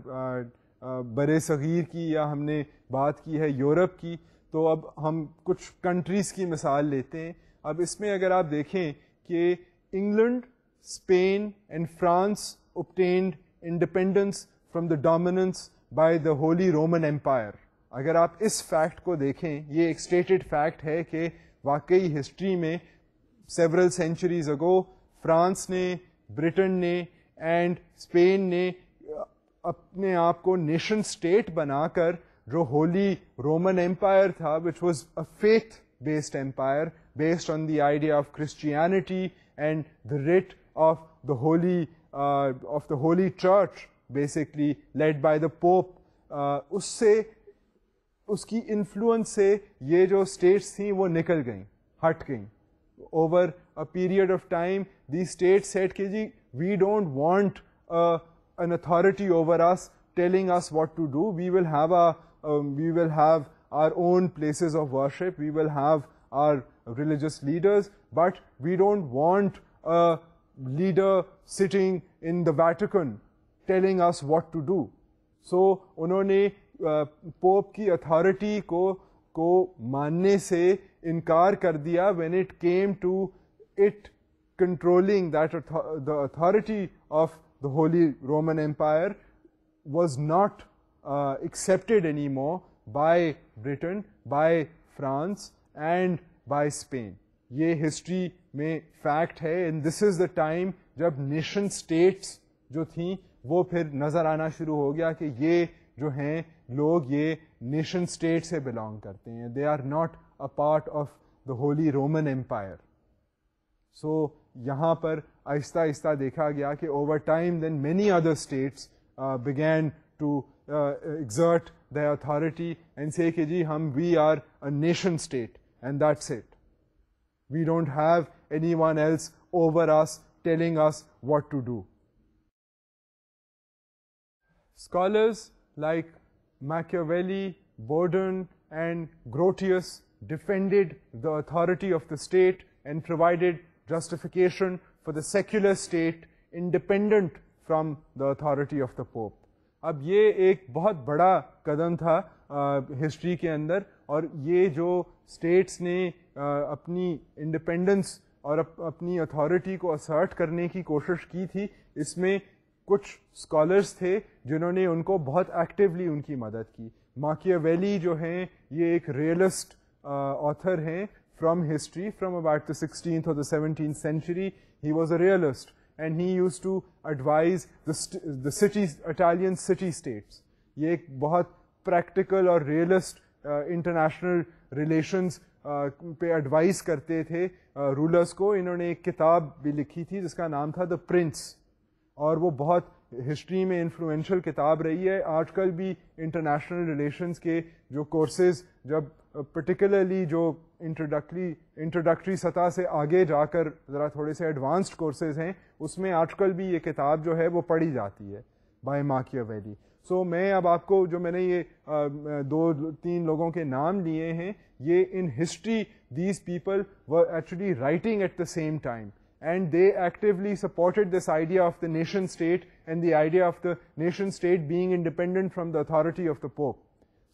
[SPEAKER 1] برِ صغیر کی, یا ہم نے بات کی ہے یورپ کی. تو اب ہم کچھ کنٹریز کی مثال لیتے ہیں. اب اس میں اگر آپ دیکھیں کہ England, Spain and France obtained independence from the dominance by the Holy Roman Empire. اگر آپ اس فیکٹ کو دیکھیں, یہ ایک اسٹیٹڈ فیکٹ ہے کہ واقعی ہسٹری میں several centuries ago فرانس نے, برٹن نے اینڈ اسپین نے اپنے آپ کو نیشن اسٹیٹ بنا کر جو ہولی رومن ایمپائر تھا which was a faith based empire based on the idea of Christianity and the writ of the holy church basically led by the Pope, اس سے اس کی انفلوئنس سے یہ جو اسٹیٹس تھیں وہ نکل گئیں, ہٹ گئیں. Over a period of time the state set کہ جی we don't want an authority over us telling us what to do. We will have our own places of worship, we will have our religious leaders, but we don't want a leader sitting in the Vatican telling us what to do. So انہوں نے pope کی authority کو ماننے سے انکار کر دیا when it came to it controlling that the authority of the Holy Roman Empire was not accepted anymore by Britain, by France and by Spain. یہ ہسٹری میں فیکٹ ہے, and this is the time جب nation states جو تھیں وہ پھر نظر آنا شروع ہو گیا کہ یہ جو ہیں لوگ یہ نیشن اسٹیٹ سے بلانگ کرتے ہیں, they are not a part of the Holy Roman Empire. So یہاں پر آہستہ آہستہ دیکھا گیا کہ over time then many other states began to exert their authority and say کہ جی we are a nation state and that's it. We don't have anyone else over us telling us what to do. Scholars like Machiavelli, Bodin and Grotius defended the authority of the state and provided justification for the secular state independent from the authority of the Pope. اب یہ ایک بہت بڑا قدم تھا history کے اندر, اور یہ جو اسٹیٹس نے اپنی انڈیپینڈنس اور اپنی اتھارٹی کو اسرٹ کرنے کی کوشش کی تھی, اس میں کچھ اسکالرس تھے جنہوں نے ان کو بہت ایکٹیولی ان کی مدد کی. ماکیاویلی جو ہیں یہ ایک ریئلسٹ آتھر ہیں from history, from about the 16th or the 17th century. He was a realist and he used to advise the cities, Italian city states. یہ ایک بہت پریکٹیکل اور ریئلسٹ انٹرنیشنل ریلیشنز پہ ایڈوائز کرتے تھے rulers کو. انہوں نے ایک کتاب بھی لکھی تھی جس کا نام تھا دا پرنس, اور وہ بہت ہسٹری میں انفلوئنشل کتاب رہی ہے. آج کل بھی انٹرنیشنل ریلیشنز کے جو کورسز, جب پرٹیکولرلی جو انٹروڈکٹری سطح سے آگے جا کر ذرا تھوڑے سے ایڈوانسڈ کورسز ہیں, اس میں آج کل بھی یہ کتاب جو ہے وہ پڑھی جاتی ہے بائی ماکیاویلی. سو میں اب آپ کو جو میں نے یہ 2-3 لوگوں کے نام لیے ہیں, یہ in history these people were actually writing at the same time and they actively supported this idea of the nation state and the idea of the nation state being independent from the authority of the Pope.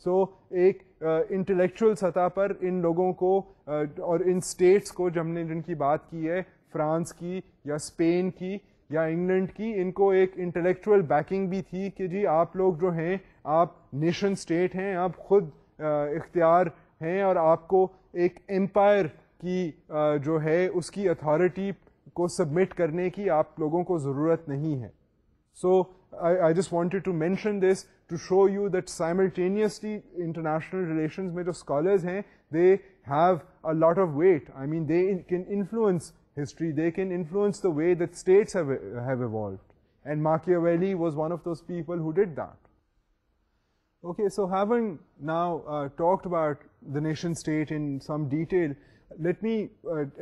[SPEAKER 1] So ایک intellectual سطح پر ان لوگوں کو اور ان status کو جن کی بات کی ہے, فرانس کی یا اسپین کی یا انگلینڈ کی, ان کو ایک انٹلیکچوئل بیکنگ بھی تھی کہ جی آپ لوگ جو ہیں آپ نیشن اسٹیٹ ہیں, آپ خود اختیار ہیں, اور آپ کو ایک ایمپائر کی جو ہے اس کی اتھارٹی کو سبمٹ کرنے کی آپ لوگوں کو ضرورت نہیں ہے. سو I just wanted to mention this to show you that simultaneously international relations میں جو scholars ہیں they have a lot of weight. I mean they can influence history, they can influence the way that states have evolved, and Machiavelli was one of those people who did that. Okay, so having now talked about the nation state in some detail, let me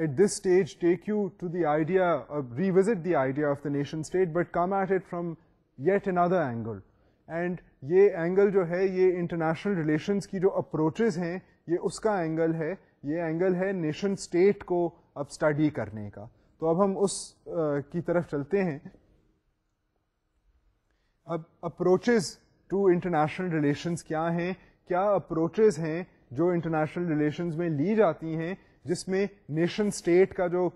[SPEAKER 1] at this stage take you to the idea, revisit the idea of the nation state, but come at it from yet another angle. And یہ angle جو ہے یہ international relations کی جو approaches ہیں یہ اس کا angle ہے, یہ اینگل ہے نیشن اسٹیٹ کو اب اسٹڈی کرنے کا. تو اب ہم اس کی طرف چلتے ہیں. اب اپروچز ٹو انٹرنیشنل ریلیشنز کیا ہیں, کیا اپروچز ہیں جو انٹرنیشنل ریلیشنز میں لی جاتی ہیں جس میں نیشن اسٹیٹ کا جو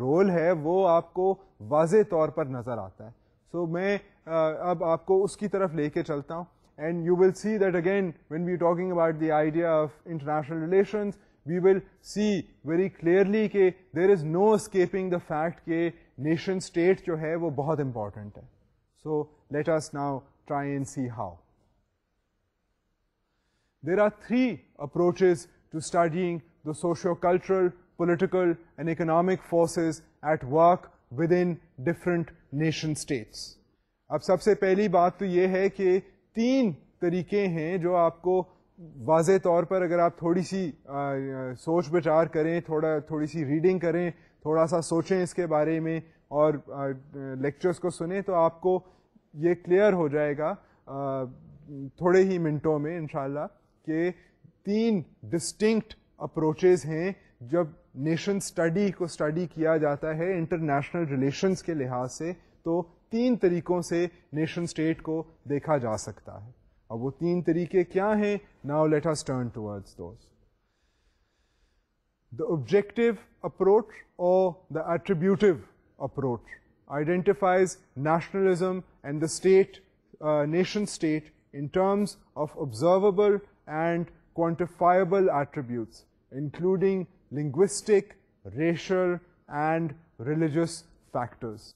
[SPEAKER 1] رول ہے وہ آپ کو واضح طور پر نظر آتا ہے. سو میں اب آپ کو اس کی طرف لے کے چلتا ہوں, and you will see that again when we talking about the idea of international relations we will see very clearly کہ there is no escaping the fact کہ نیشن اسٹیٹ جو ہے وہ بہت امپورٹنٹ ہے. So let us now try and see how. There are three approaches to studying the socio-cultural, political and economic forces at work within different nation states. اب سب سے پہلی بات تو یہ ہے کہ تین طریقے ہیں جو آپ کو واضح طور پر اگر آپ تھوڑی سی سوچ بچار کریں, تھوڑی سی ریڈنگ کریں, تھوڑا سا سوچیں اس کے بارے میں اور لیکچرز کو سنیں تو آپ کو یہ کلیئر ہو جائے گا تھوڑے ہی منٹوں میں انشاءاللہ کہ تین ڈسٹنکٹ اپروچز ہیں جب نیشن اسٹڈی کو اسٹڈی کیا جاتا ہے انٹرنیشنل ریلیشنز کے لحاظ سے, تو تین طریقوں سے نیشن اسٹیٹ کو دیکھا جا سکتا ہے. اب وہ تین طریقے کیا ہیں؟ Now let us turn towards those. The objective approach or the attributive approach identifies nationalism and the state, nation state in terms of observable and quantifiable attributes, including linguistic, racial and religious factors.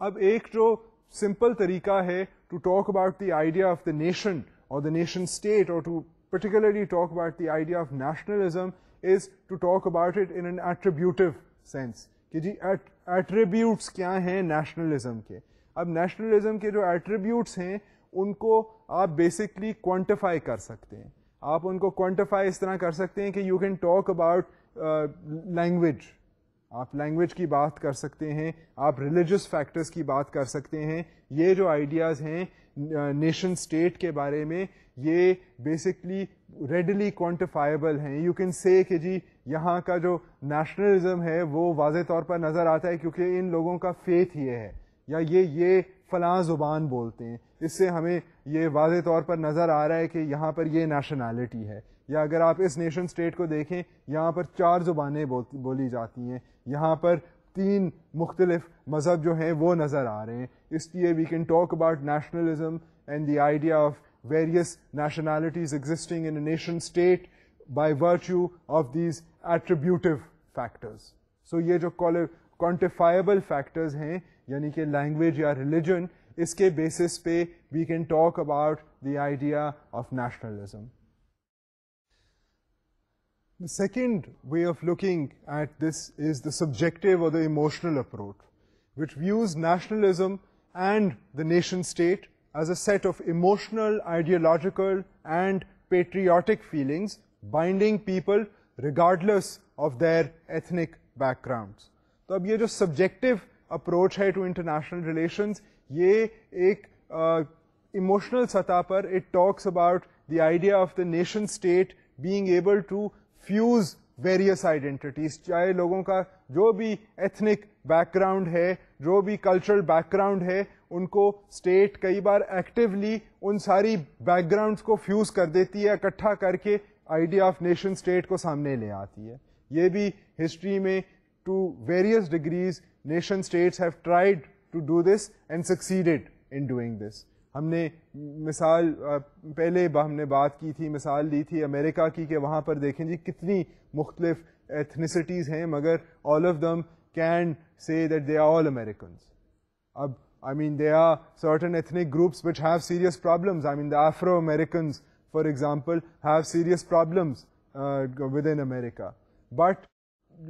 [SPEAKER 1] اب ایک جو simple طریقہ ہے to talk about the idea of the nation اور the nation state اور to particularly talk about the idea of nationalism is to talk about it in an attributive sense کہ جی attributes کیا ہیں نیشنلزم کے. اب nationalism کے جو attributes ہیں ان کو آپ بیسکلی کوانٹیفائی کر سکتے ہیں. آپ ان کو کوانٹیفائی اس طرح کر سکتے ہیں کہ you can talk about language, آپ لینگویج کی بات کر سکتے ہیں, آپ ریلیجس فیکٹرز کی بات کر سکتے ہیں. یہ جو آئیڈیاز ہیں نیشن اسٹیٹ کے بارے میں یہ بیسکلی ریڈلی کوانٹیفائبل ہیں. یو کین سے کہ جی یہاں کا جو نیشنلزم ہے وہ واضح طور پر نظر آتا ہے کیونکہ ان لوگوں کا فیتھ یہ ہے یا یہ فلاں زبان بولتے ہیں, اس سے ہمیں یہ واضح طور پر نظر آ رہا ہے کہ یہاں پر یہ نیشنلٹی ہے. یا اگر آپ اس نیشن اسٹیٹ کو دیکھیں یہاں پر 4 زبانیں بولی جاتی ہیں, یہاں پر 3 مختلف مذہب جو ہیں وہ نظر آ رہے ہیں. اس لیے we can talk about nationalism and the idea of various nationalities existing in a nation state by virtue of these attributive factors. So یہ جو quantifiable factors ہیں یعنی کہ language یا religion, اس کے basis پہ we can talk about the idea of nationalism. The second way of looking at this is the subjective or the emotional approach, which views nationalism and the nation state as a set of emotional, ideological and patriotic feelings binding people regardless of their ethnic backgrounds. تو اب یہ جو subjective approach ہے to international relations یہ ایک emotional سطح پر it talks about the idea of the nation state being able to fuse various identities, چاہے لوگوں کا جو بھی ایتھنک بیک گراؤنڈ ہے, جو بھی کلچرل بیک گراؤنڈ ہے, ان کو اسٹیٹ کئی بار ایکٹیولی ان ساری بیک گراؤنڈس کو فیوز کر دیتی ہے, اکٹھا کر کے آئیڈیا آف نیشن اسٹیٹ کو سامنے لے آتی ہے. یہ بھی ہسٹری میں to various degrees nation states have tried to do this and succeeded in doing this. ہم نے مثال پہلے ہم نے بات کی تھی, مثال دی تھی امریکہ کی کہ وہاں پر دیکھیں جی کتنی مختلف ایتھنیسٹیز ہیں مگر all of them can say that they are all Americans. اب I mean there are certain ethnic groups which have serious problems. I mean the Afro-Americans for example have serious problems within America. But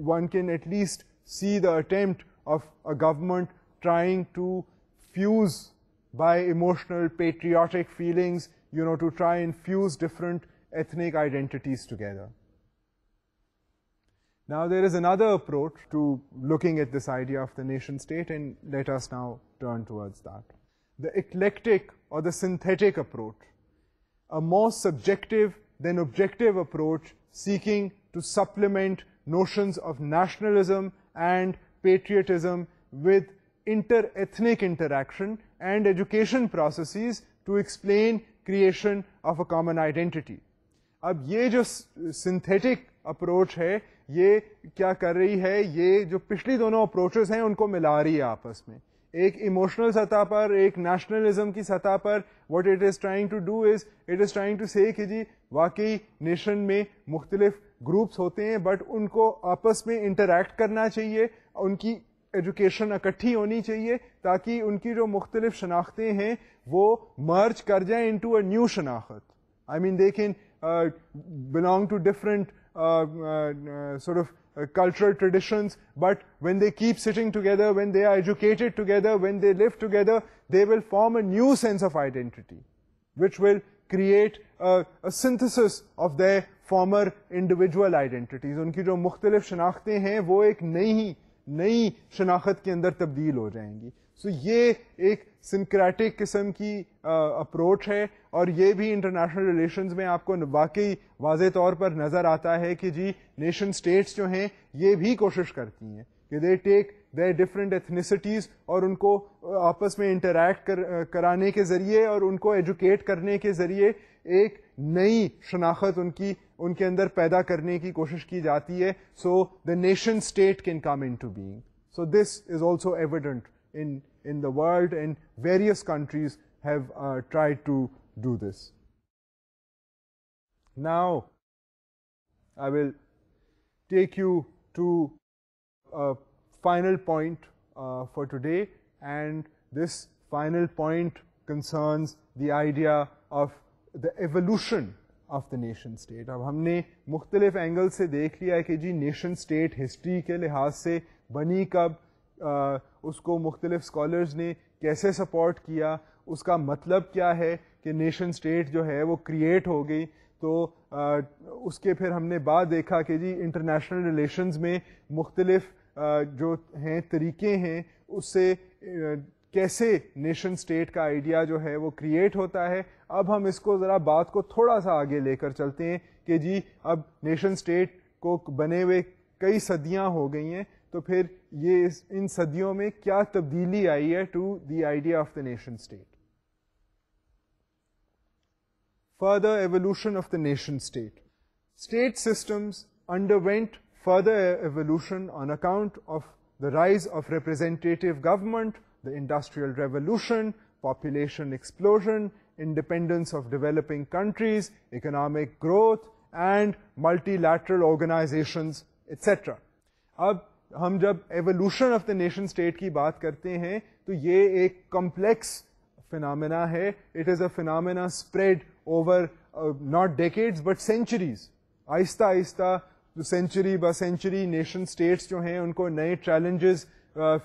[SPEAKER 1] one can at least see the attempt of a government trying to fuse by emotional patriotic feelings, you know, to try and fuse different ethnic identities together. Now there is another approach to looking at this idea of the nation state, and let us now turn towards that. The eclectic or the synthetic approach, a more subjective than objective approach seeking to supplement notions of nationalism and patriotism with inter-ethnic interaction and education processes to explain creation of a common identity. اب یہ جو synthetic approach ہے یہ کیا کر رہی ہے, یہ جو پچھلی دونوں اپروچز ہیں ان کو ملا رہی ہے آپس میں. ایک ایموشنل سطح پر, ایک نیشنلزم کی سطح پر what it is trying to do is it is trying to say کہ جی واقعی نیشن میں مختلف گروپس ہوتے ہیں بٹ ان کو آپس میں انٹریکٹ کرنا چاہیے, ان کی ایجوکیشن اکٹھی ہونی چاہیے تاکہ ان کی جو مختلف شناختیں ہیں وہ مرج کر جائیں انٹو اے نیو شناخت. آئی مین دیکھیں belong to different sort of cultural traditions, but when they keep sitting together, when they are educated together, when they live together, they will form a new sense of identity, which will create a synthesis of their former individual identities. ان کی جو مختلف شناختیں ہیں وہ ایک نئی شناخت کے اندر تبدیل ہو جائیں گی. سو یہ ایک سنکریٹک قسم کی اپروچ ہے, اور یہ بھی انٹرنیشنل ریلیشنز میں آپ کو واقعی واضح طور پر نظر آتا ہے کہ جی نیشن اسٹیٹس جو ہیں یہ بھی کوشش کرتی ہیں کہ دے ٹیک دیر ڈفرینٹ ایتھنیسٹیز اور ان کو آپس میں انٹریکٹ کرانے کے ذریعے اور ان کو ایجوکیٹ کرنے کے ذریعے ایک نئی شناخت ان کے اندر پیدا کرنے کی کوشش کی جاتی ہے. So the nation state can come into being. So this is also evident in the world, and various countries have tried to do this. Now, I will take you to a final point for today, and this final point concerns the idea of the evolution of the nation state. اب ہم نے مختلف angle سے دیکھ لیا ہے کہ جی nation state history کے لحاظ سے بنی کب, اس کو مختلف اسکالرز نے کیسے سپورٹ کیا, اس کا مطلب کیا ہے کہ نیشن اسٹیٹ جو ہے وہ کریٹ ہو گئی. تو اس کے پھر ہم نے بعد دیکھا کہ جی انٹرنیشنل ریلیشنز میں مختلف جو ہیں طریقے ہیں اس سے کیسے نیشن اسٹیٹ کا آئیڈیا جو ہے وہ کریٹ ہوتا ہے. اب ہم اس کو ذرا بات کو تھوڑا سا آگے لے کر چلتے ہیں کہ جی اب نیشن اسٹیٹ کو بنے ہوئے کئی صدیاں ہو گئی ہیں, تو پھر یہ ان صدیوں میں کیا تبدیلی آئی ہے to the idea of the nation state. Further evolution of the nation state. State systems underwent further evolution on account of the rise of representative government, the Industrial Revolution, population explosion, independence of developing countries, economic growth, and multilateral organizations, etc. اب ہم جب evolution of the nation state کی بات کرتے ہیں تو یہ ایک کمپلیکس فنامنا ہے. It is a phenomena spread over not decades but centuries. آہستہ آہستہ سینچری با سینچری نیشن اسٹیٹس جو ہیں ان کو نئے چیلنجز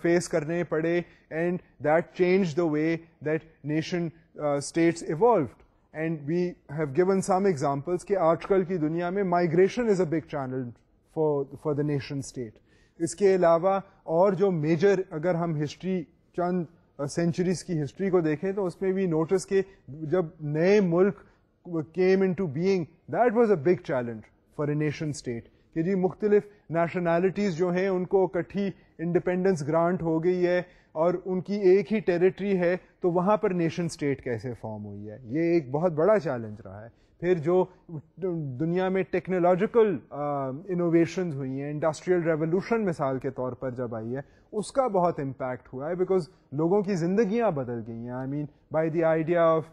[SPEAKER 1] فیس کرنے پڑے, and that change the way that nation states evolved. And we have given some examples کہ آج کل کی دنیا میں migration is a big challenge for the nation state. اس کے علاوہ اور جو میجر, اگر ہم ہسٹری چند سینچریز کی ہسٹری کو دیکھیں تو اس میں بھی نوٹس کہ جب نئے ملک came into being, that was a big challenge for a nation state کہ جی مختلف نیشنلٹیز جو ہیں ان کو اکٹھی انڈیپینڈنس گرانٹ ہو گئی ہے اور ان کی ایک ہی ٹیریٹری ہے, تو وہاں پر نیشن اسٹیٹ کیسے فارم ہوئی ہے, یہ ایک بہت بڑا چیلنج رہا ہے. پھر جو دنیا میں ٹیکنالوجیکل انوویشنز ہوئی ہیں, انڈسٹریل ریولوشن مثال کے طور پر جب آئی ہے, اس کا بہت امپیکٹ ہوا ہے بیکاز لوگوں کی زندگیاں بدل گئی ہیں. I mean by the idea of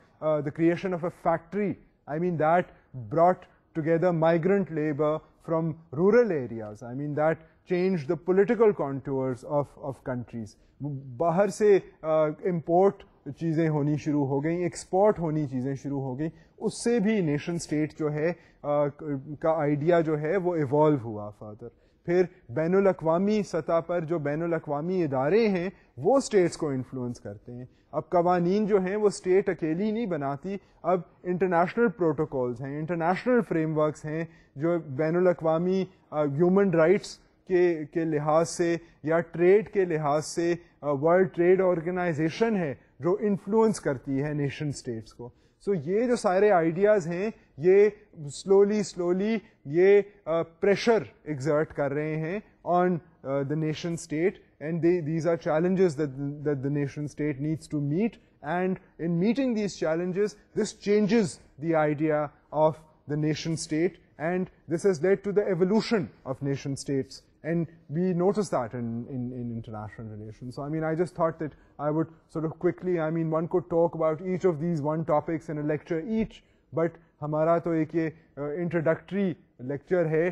[SPEAKER 1] the creation of a factory, I mean that brought together migrant labour from rural areas. I mean that change the political contours of countries. باہر سے import چیزیں ہونی شروع ہو گئیں, export ہونی چیزیں شروع ہو گئیں, اس سے بھی نیشن اسٹیٹ جو ہے کا آئیڈیا جو ہے وہ ایوالو ہوا فردر. پھر بین الاقوامی سطح پر جو بین الاقوامی ادارے ہیں وہ اسٹیٹس کو انفلوئنس کرتے ہیں. اب قوانین جو ہیں وہ اسٹیٹ اکیلی نہیں بناتی, اب انٹرنیشنل پروٹوکولز ہیں, انٹرنیشنل فریم ورکس ہیں جو بین الاقوامی ہیومن رائٹس کے لحاظ سے یا ٹریڈ کے لحاظ سے ورلڈ ٹریڈ آرگنائزیشن ہے جو انفلوئنس کرتی ہے نیشن اسٹیٹس کو. سو یہ جو سارے آئیڈیاز ہیں یہ سلولی یہ پریشر ایگزرٹ کر رہے ہیں on the nation state, and these are challenges that the nation state needs to meet, and in meeting these challenges this changes the idea of the nation state, and this has led to the evolution of nation states, and we notice that in international relations. So I mean I just thought that I would sort of quickly, I mean one could talk about each of these one topics in a lecture each, but ہمارا تو ایک یہ introductory lecture ہے,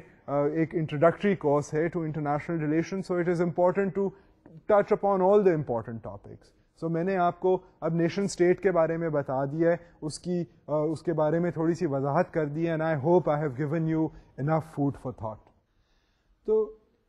[SPEAKER 1] ایک introductory course ہے to international relation, so it is important to touch upon all the important topics. So میں نے آپ کو اب نیشن اسٹیٹ کے بارے میں بتا دیا ہے, اس کے بارے میں تھوڑی سی وضاحت کر دی ہے, and I hope I have given you enough food for thought. تو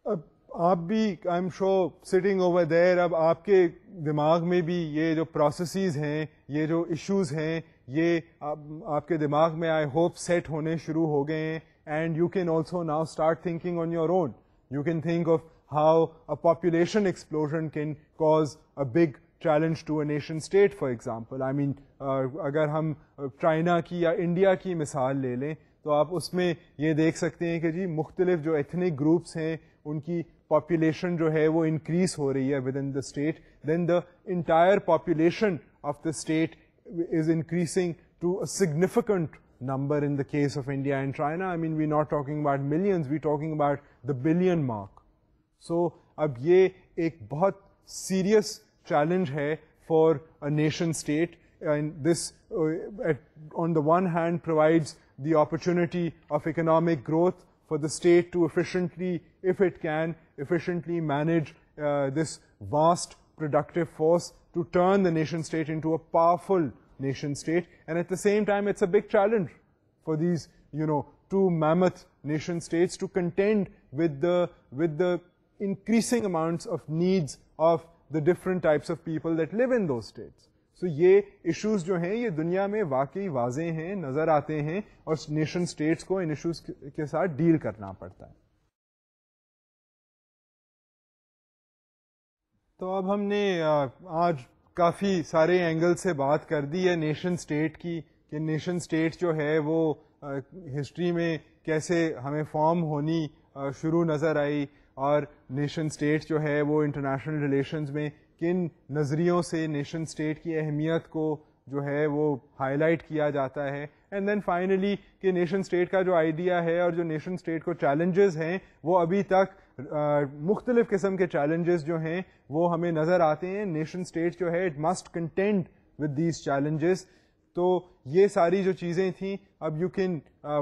[SPEAKER 1] اب آپ بھی I am sure sitting over there, اب آپ کے دماغ میں بھی یہ جو پروسیسز ہیں, یہ جو ایشوز ہیں, یہ آپ کے دماغ میں آئی ہوپ سیٹ ہونے شروع ہو گئے ہیں. And you can also now start thinking on your own. You can think of how a population explosion can cause a big challenge to a nation state, for example. I mean, اگر ہم China کی یا India کی مثال لے لیں تو آپ اس میں یہ دیکھ سکتے ہیں کہ جی مختلف جو ایتھنک گروپس ہیں ان کی پاپولیشن جو ہے وہ انکریز ہو رہی ہے within the state, then the entire population of the state is increasing to a significant number in the case of India and China. I mean, we're not talking about millions, we're talking about the billion mark. So, اب یہ ایک بہت serious challenge ہے for a nation state, and this on the one hand provides the opportunity of economic growth for the state to efficiently, if it can, efficiently manage this vast productive force to turn the nation state into a powerful nation state. And at the same time, it's a big challenge for these, two mammoth nation states to contend with the increasing amounts of needs of the different types of people that live in those states. So یہ issues جو ہیں یہ دنیا میں واقعی واضح ہیں, نظر آتے ہیں, اور نیشن اسٹیٹس کو ان ایشوز کے ساتھ ڈیل کرنا پڑتا ہے. تو اب ہم نے آج کافی سارے اینگل سے بات کر دی ہے نیشن اسٹیٹ کی, کہ نیشن اسٹیٹ جو ہے وہ ہسٹری میں کیسے ہمیں فارم ہونی شروع نظر آئی, اور نیشن اسٹیٹ جو ہے وہ انٹرنیشنل ریلیشنز میں کن نظریوں سے نیشن اسٹیٹ کی اہمیت کو جو ہے وہ ہائی لائٹ کیا جاتا ہے. اینڈ دین فائنلی کہ نیشن اسٹیٹ کا جو آئیڈیا ہے اور جو نیشن اسٹیٹ کو چیلنجز ہیں وہ ابھی تک مختلف قسم کے چیلنجز جو ہیں وہ ہمیں نظر آتے ہیں. نیشن اسٹیٹ جو ہے it must contend with these challenges. تو یہ ساری جو چیزیں تھیں, اب یو کین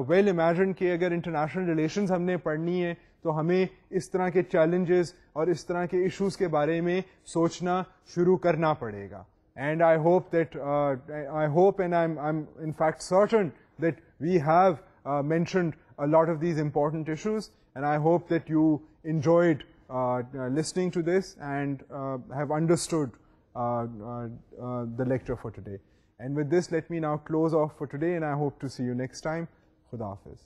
[SPEAKER 1] ویل امیجن کہ اگر انٹرنیشنل ریلیشنز ہم نے پڑھنی ہے تو ہمیں اس طرح کے چیلنجز اور اس طرح کے ایشوز کے بارے میں سوچنا شروع کرنا پڑے گا. And I hope and I am in fact certain that we have mentioned a lot of these important issues, and I hope that you enjoyed listening to this and have understood the lecture for today. And with this, let me now close off for today, and I hope to see you next time. Khuda Hafiz.